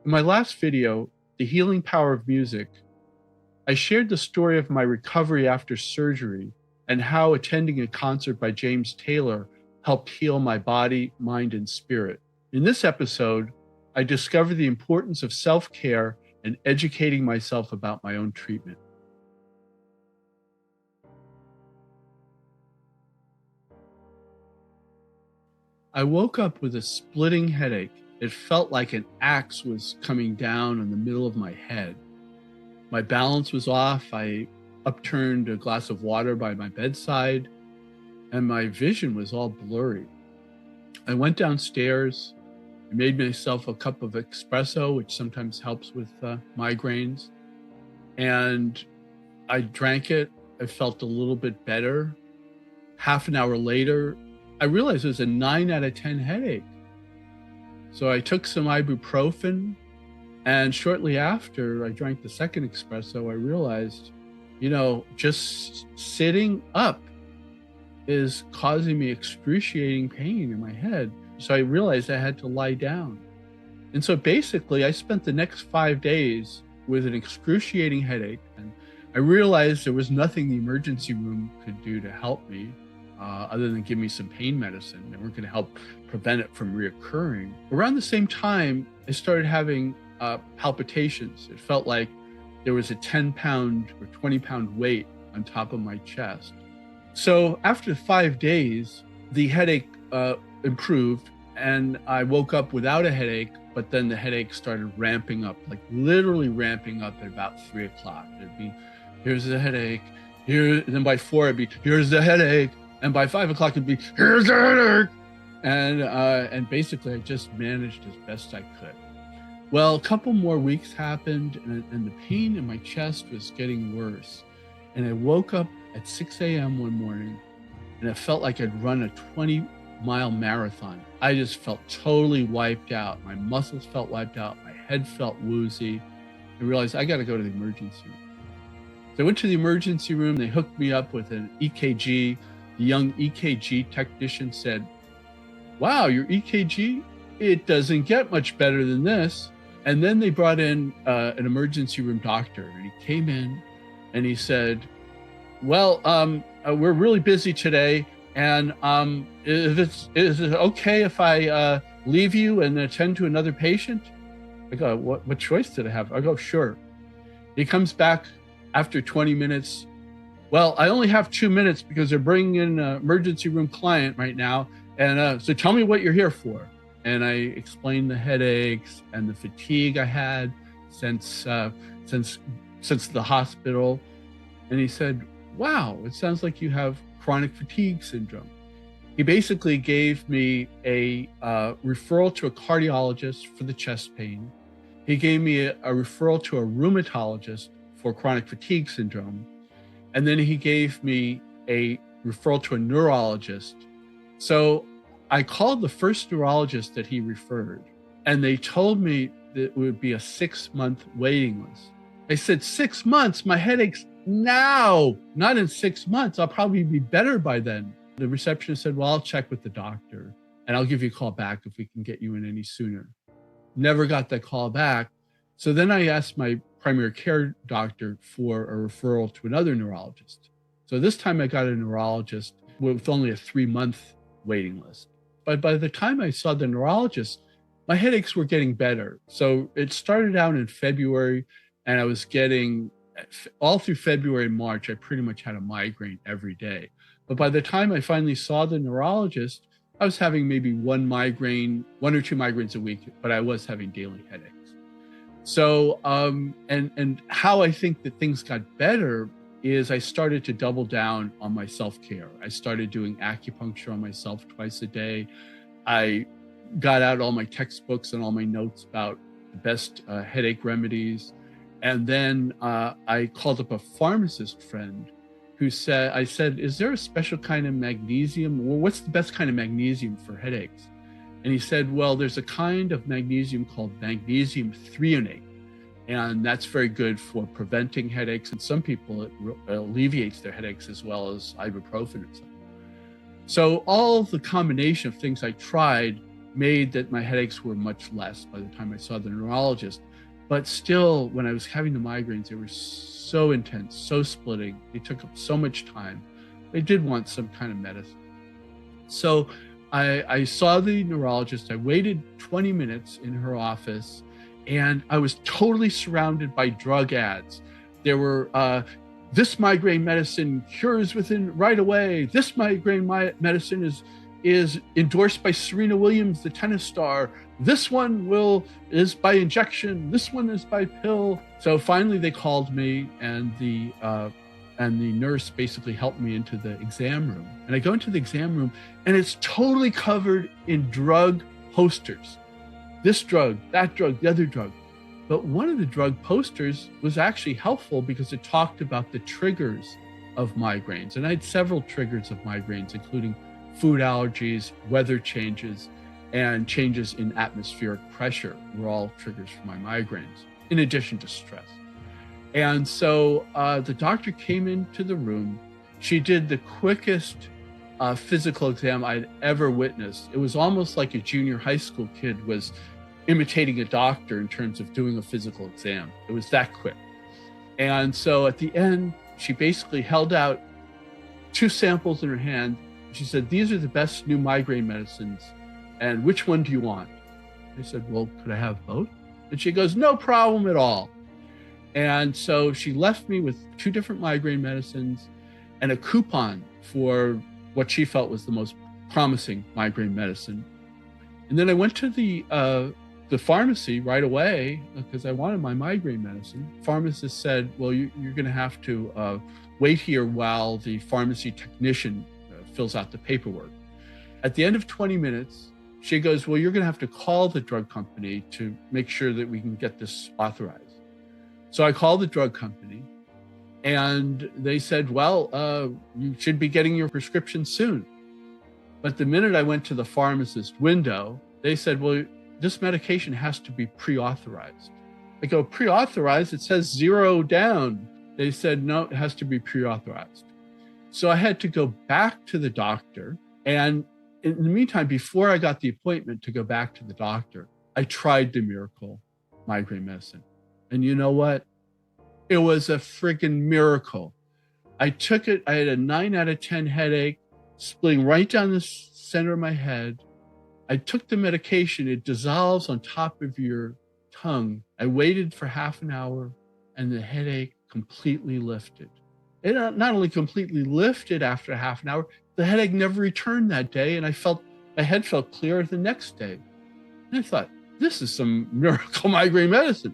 In my last video, The Healing Power of Music, I shared the story of my recovery after surgery and how attending a concert by James Taylor helped heal my body, mind, and spirit. In this episode, I discovered the importance of self-care and educating myself about my own treatment. I woke up with a splitting headache. It felt like an axe was coming down in the middle of my head. My balance was off. I upturned a glass of water by my bedside, and my vision was all blurry. I went downstairs. I made myself a cup of espresso, which sometimes helps with migraines. And I drank it. I felt a little bit better. Half an hour later, I realized it was a 9 out of 10 headache. So I took some ibuprofen, and shortly after I drank the second espresso, I realized, just sitting up is causing me excruciating pain in my head. So I realized I had to lie down. And so basically, I spent the next 5 days with an excruciating headache. And I realized there was nothing the emergency room could do to help me other than give me some pain medicine. They weren't going to help prevent it from reoccurring. Around the same time, I started having palpitations. It felt like there was a 10-pound or 20-pound weight on top of my chest. So after 5 days, the headache improved, and I woke up without a headache, but then the headache started ramping up, like literally ramping up at about 3 o'clock. It'd be, here's the headache, here, and then by 4, it'd be, here's the headache, and by 5 o'clock, it'd be, here's the headache. And basically, I just managed as best I could. Well, a couple more weeks happened, and the pain in my chest was getting worse. And I woke up at 6 a.m. one morning, and it felt like I'd run a 20-mile marathon. I just felt totally wiped out. My muscles felt wiped out. My head felt woozy. I realized I got to go to the emergency room. So I went to the emergency room. They hooked me up with an EKG. The young EKG technician said, "Wow, your EKG, it doesn't get much better than this." And then they brought in an emergency room doctor, and he came in and he said, "Well, we're really busy today, and is it okay if I leave you and attend to another patient?" I go, what choice did I have? I go, "Sure." He comes back after 20 minutes. "Well, I only have 2 minutes because they're bringing in an emergency room client right now. And so tell me what you're here for." And I explained the headaches and the fatigue I had since the hospital. And he said, "Wow, it sounds like you have chronic fatigue syndrome." He basically gave me a referral to a cardiologist for the chest pain. He gave me a referral to a rheumatologist for chronic fatigue syndrome. And then he gave me a referral to a neurologist. So I called the first neurologist that he referred, and they told me that it would be a 6-month waiting list. I said, 6 months? My headache's now, not in 6 months. I'll probably be better by then. The receptionist said, "Well, I'll check with the doctor, and I'll give you a call back if we can get you in any sooner." Never got that call back. So then I asked my primary care doctor for a referral to another neurologist. So this time I got a neurologist with only a 3-month waiting list. But by the time I saw the neurologist, my headaches were getting better. So it started out in February, and I was getting, all through February and March, I pretty much had a migraine every day. But by the time I finally saw the neurologist, I was having maybe one or two migraines a week, but I was having daily headaches. So, and how I think that things got better is I started to double down on my self-care. I started doing acupuncture on myself twice a day. I got out all my textbooks and all my notes about the best headache remedies. And then I called up a pharmacist friend who said, I said, "Is there a special kind of magnesium? Well, what's the best kind of magnesium for headaches?" And he said, "Well, there's a kind of magnesium called magnesium threonate. And that's very good for preventing headaches. And some people, it alleviates their headaches as well as ibuprofen and stuff." So all of the combination of things I tried made that my headaches were much less by the time I saw the neurologist. But still, when I was having the migraines, they were so intense, so splitting. They took up so much time. I did want some kind of medicine. So I saw the neurologist. I waited 20 minutes in her office, and I was totally surrounded by drug ads. There were, this migraine medicine cures within right away. This migraine medicine is endorsed by Serena Williams, the tennis star. This one is by injection. This one is by pill. So finally they called me, and the nurse basically helped me into the exam room. And I go into the exam room, and it's totally covered in drug posters. This drug, that drug, the other drug. But one of the drug posters was actually helpful because it talked about the triggers of migraines. And I had several triggers of migraines, including food allergies, weather changes, and changes in atmospheric pressure were all triggers for my migraines, in addition to stress. And so the doctor came into the room. She did the quickest physical exam I'd ever witnessed. It was almost like a junior high school kid was imitating a doctor in terms of doing a physical exam. It was that quick. And so at the end, she basically held out 2 samples in her hand. She said, "These are the best new migraine medicines. And which one do you want?" I said, "Well, could I have both?" And she goes, "No problem at all." And so she left me with 2 different migraine medicines and a coupon for what she felt was the most promising migraine medicine. And then I went to the pharmacy right away because I wanted my migraine medicine. Pharmacist said, "Well, you're going to have to wait here while the pharmacy technician fills out the paperwork." At the end of 20 minutes, she goes, "Well, you're going to have to call the drug company to make sure that we can get this authorized." So I called the drug company, and they said, "Well, you should be getting your prescription soon." But the minute I went to the pharmacist window, they said, "Well, this medication has to be pre-authorized." I go, "Pre-authorized? It says 0 down." They said, "No, it has to be pre-authorized." So I had to go back to the doctor. And in the meantime, before I got the appointment to go back to the doctor, I tried the Miracle migraine medicine. And you know what? It was a friggin' miracle. I took it. I had a 9 out of 10 headache, splitting right down the center of my head. I took the medication. It dissolves on top of your tongue. I waited for half an hour, and the headache completely lifted. It not only completely lifted after half an hour, the headache never returned that day, and my head felt clearer the next day. And I thought, this is some miracle migraine medicine.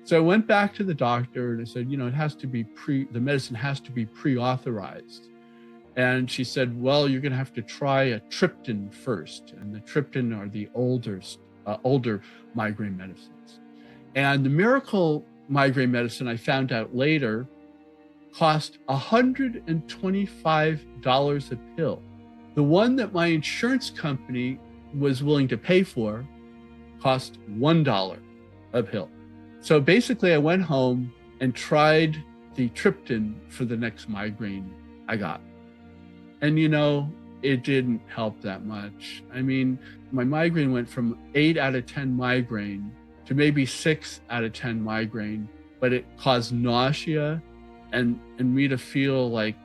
So I went back to the doctor and I said, it has to be the medicine has to be pre-authorized. And she said, "Well, you're going to have to try a triptan first." And the triptan are the older migraine medicines. And the Miracle migraine medicine, I found out later, cost $125 a pill. The one that my insurance company was willing to pay for cost $1 a pill. So basically I went home and tried the triptan for the next migraine I got. And it didn't help that much. I mean, my migraine went from 8 out of 10 migraine to maybe 6 out of 10 migraine, but it caused nausea and me to feel like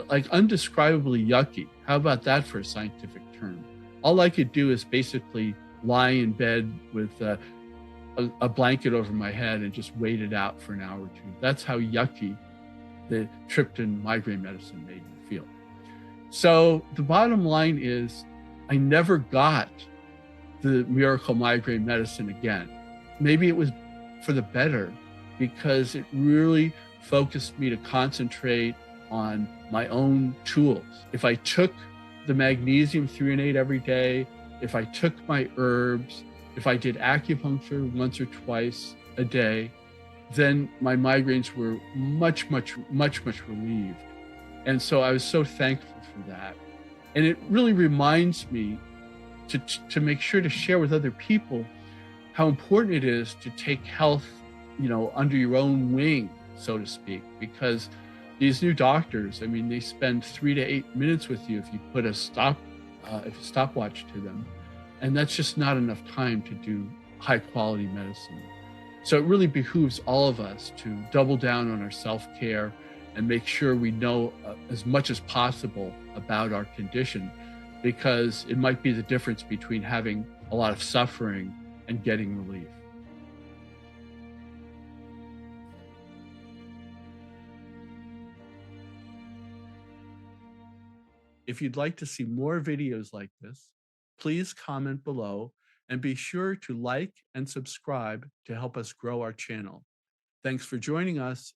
undescribably yucky. How about that for a scientific term? All I could do is basically lie in bed with a blanket over my head and just wait it out for an hour or two. That's how yucky the triptan migraine medicine made me feel. So the bottom line is I never got the Miracle migraine medicine again. Maybe it was for the better because it really focused me to concentrate on my own tools. If I took the magnesium threonate every day, if I took my herbs, if I did acupuncture once or twice a day, then my migraines were much, much, much, much relieved. And so I was so thankful for that. And it really reminds me to make sure to share with other people how important it is to take health, under your own wing, so to speak, because these new doctors, they spend 3 to 8 minutes with you if you put a stopwatch to them. And that's just not enough time to do high quality medicine. So it really behooves all of us to double down on our self care and make sure we know as much as possible about our condition, because it might be the difference between having a lot of suffering and getting relief. If you'd like to see more videos like this, please comment below and be sure to like and subscribe to help us grow our channel. Thanks for joining us